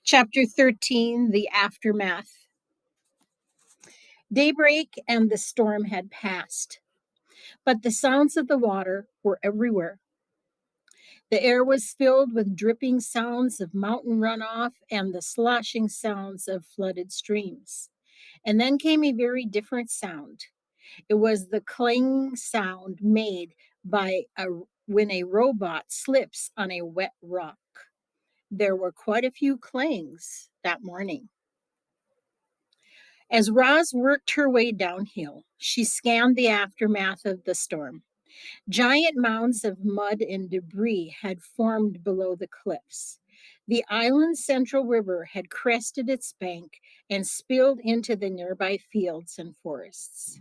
Chapter 13 The Aftermath. Daybreak and the storm had passed, but the sounds of the water were everywhere. The air was filled with dripping sounds of mountain runoff and the sloshing sounds of flooded streams. And then came a very different sound. It was the clanging sound made by when a robot slips on a wet rock. There were quite a few clangs that morning. As Roz worked her way downhill, she scanned the aftermath of the storm. Giant mounds of mud and debris had formed below the cliffs. The island's central river had crested its bank and spilled into the nearby fields and forests.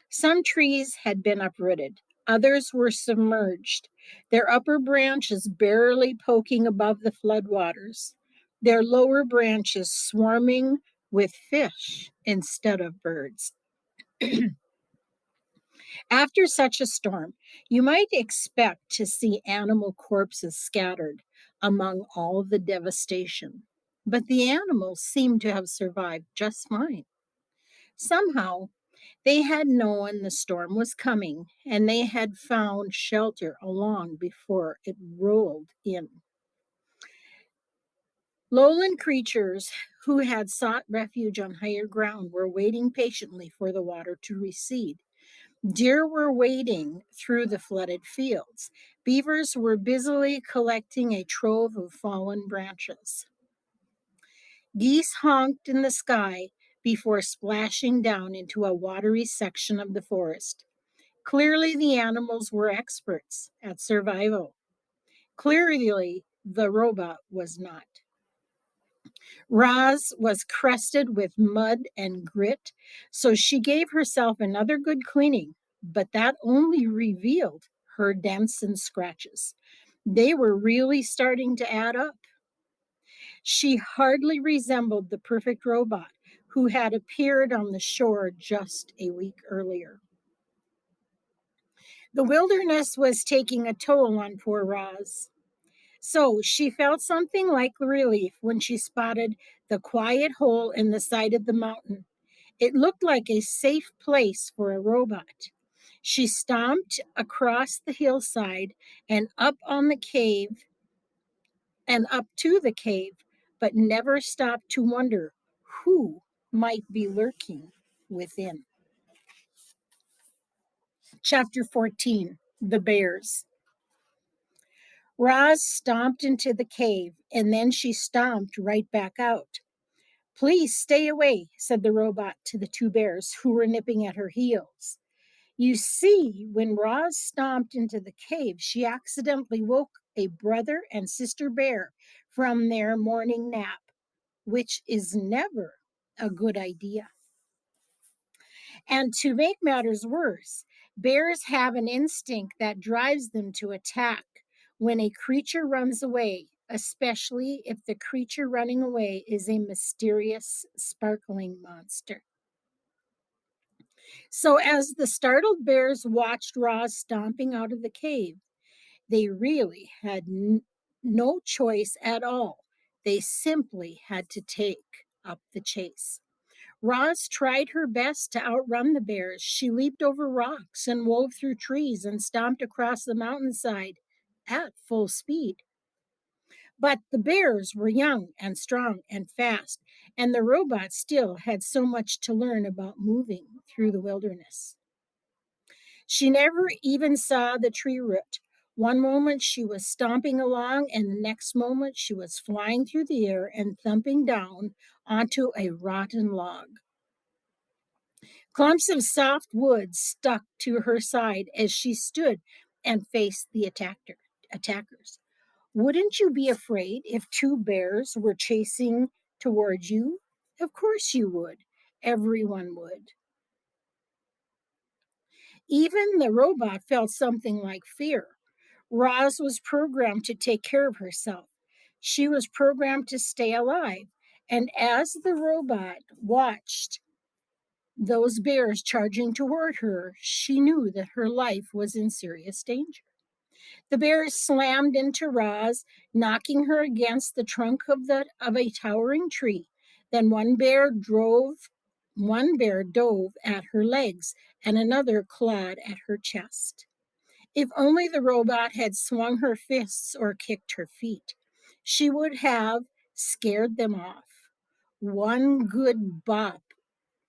Some trees had been uprooted, others were submerged, their upper branches barely poking above the floodwaters, their lower branches swarming with fish instead of birds. After such a storm, you might expect to see animal corpses scattered among all the devastation, but the animals seemed to have survived just fine. Somehow, they had known the storm was coming and they had found shelter long before it rolled in. Lowland creatures who had sought refuge on higher ground were waiting patiently for the water to recede. Deer were wading through the flooded fields. Beavers were busily collecting a trove of fallen branches. Geese honked in the sky before splashing down into a watery section of the forest. Clearly, the animals were experts at survival. Clearly, the robot was not. Roz was crusted with mud and grit, so she gave herself another good cleaning, but that only revealed her dents and scratches. They were really starting to add up. She hardly resembled the perfect robot who had appeared on the shore just a week earlier. The wilderness was taking a toll on poor Roz. So she felt something like relief when she spotted the quiet hole in the side of the mountain. It looked like a safe place for a robot. She stomped across the hillside and up on the cave and up to the cave, but never stopped to wonder who might be lurking within. Chapter 14 The Bears. Roz stomped into the cave and then she stomped right back out. Please stay away, said the robot to the two bears who were nipping at her heels. You see, when Roz stomped into the cave, she accidentally woke a brother and sister bear from their morning nap, which is never a good idea. And to make matters worse, bears have an instinct that drives them to attack when a creature runs away, especially if the creature running away is a mysterious, sparkling monster. So, as the startled bears watched Roz stomping out of the cave, they really had no choice at all. They simply had to take up the chase. Roz tried her best to outrun the bears. She leaped over rocks and wove through trees and stomped across the mountainside at full speed. But the bears were young and strong and fast, and the robot still had so much to learn about moving through the wilderness. She never even saw the tree root. One moment she was stomping along, and the next moment she was flying through the air and thumping down onto a rotten log. Clumps of soft wood stuck to her side as she stood and faced the attackers. Wouldn't you be afraid if two bears were chasing towards you? Of course you would. Everyone would. Even the robot felt something like fear. Roz was programmed to take care of herself. She was programmed to stay alive. And as the robot watched those bears charging toward her, she knew that her life was in serious danger. The bears slammed into Roz, knocking her against the trunk of a towering tree. Then one bear dove at her legs, and another clawed at her chest. If only the robot had swung her fists or kicked her feet, she would have scared them off. One good bop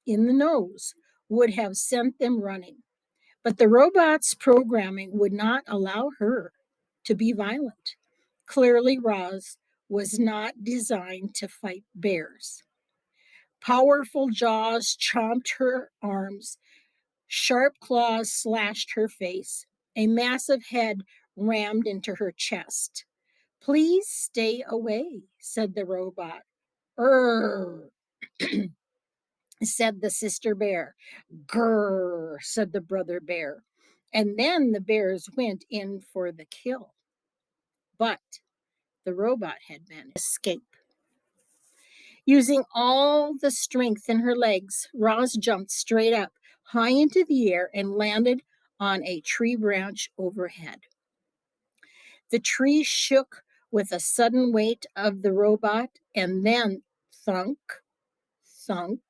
in the nose would have sent them running. But the robot's programming would not allow her to be violent. Clearly, Roz was not designed to fight bears. Powerful jaws chomped her arms, sharp claws slashed her face, a massive head rammed into her chest. Please stay away, said the robot. Err, said the sister bear. Grrr, said the brother bear. And then the bears went in for the kill. But the robot had managed to escape. Using all the strength in her legs, Roz jumped straight up, high into the air, and landed on a tree branch overhead. The tree shook with the sudden weight of the robot, and then thunk, thunk.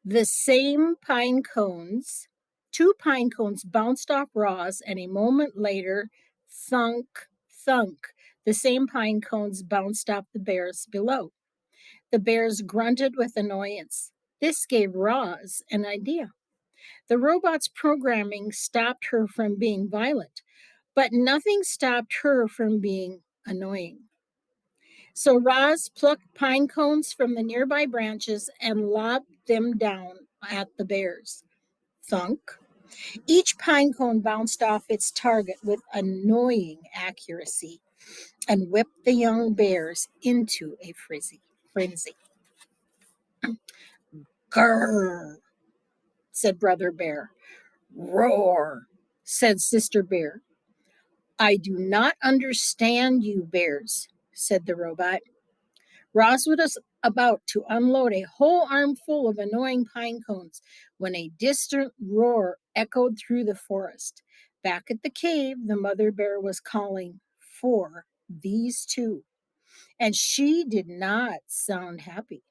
The same pine cones, two pine cones bounced off Roz, and a moment later, thunk, thunk, the same pine cones bounced off the bears below. The bears grunted with annoyance. This gave Roz an idea. The robot's programming stopped her from being violent, but nothing stopped her from being annoying. So Roz plucked pine cones from the nearby branches and lobbed them down at the bears. Thunk. Each pine cone bounced off its target with annoying accuracy and whipped the young bears into a frenzy. Grrr, said Brother Bear. Roar, said Sister Bear. I do not understand you bears, said the robot. Roz was about to unload a whole armful of annoying pine cones when a distant roar echoed through the forest. Back at the cave, the mother bear was calling for these two, and she did not sound happy.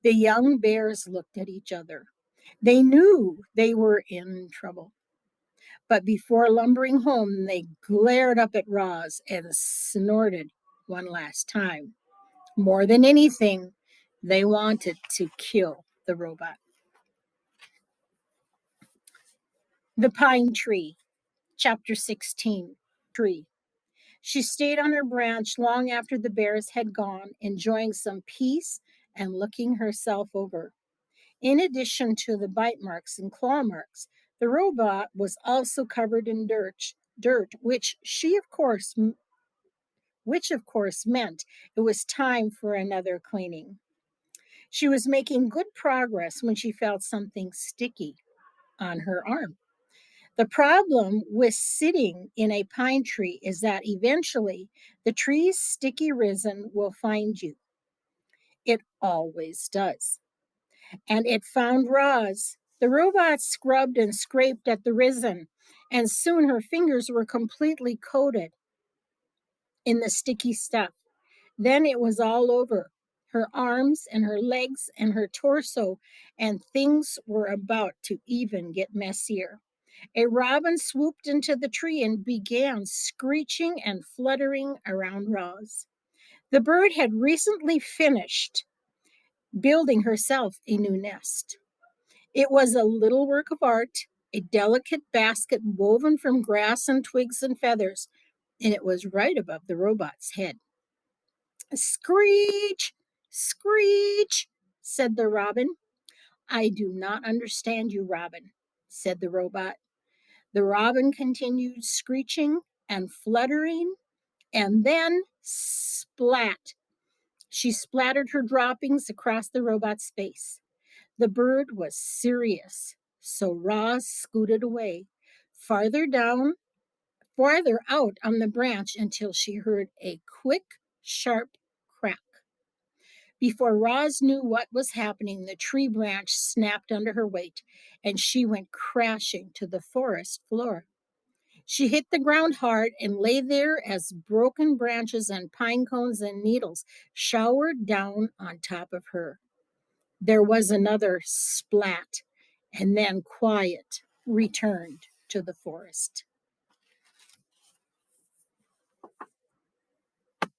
The young bears looked at each other. They knew they were in trouble. But before lumbering home, they glared up at Roz and snorted one last time. More than anything, they wanted to kill the robot. The Pine Tree, Chapter 16. Tree. She stayed on her branch long after the bears had gone, enjoying some peace and looking herself over. In addition to the bite marks and claw marks, the robot was also covered in dirt, which of course meant it was time for another cleaning. She was making good progress when she felt something sticky on her arm. The problem with sitting in a pine tree is that eventually the tree's sticky resin will find you. It always does. And it found Roz. The robot scrubbed and scraped at the resin, and soon her fingers were completely coated in the sticky stuff. Then it was all over. Her arms and her legs and her torso, and things were about to even get messier. A robin swooped into the tree and began screeching and fluttering around Roz. The bird had recently finished building herself a new nest. It was a little work of art, a delicate basket woven from grass and twigs and feathers, and it was right above the robot's head. Screech, screech, said the robin. I do not understand you, Robin, said the robot. The robin continued screeching and fluttering, and then splat. She splattered her droppings across the robot's face. The bird was serious, so Roz scooted away, farther down, farther out on the branch until she heard a quick, sharp crack. Before Roz knew what was happening, the tree branch snapped under her weight, and she went crashing to the forest floor. She hit the ground hard and lay there as broken branches and pine cones and needles showered down on top of her. There was another splat, and then quiet returned to the forest.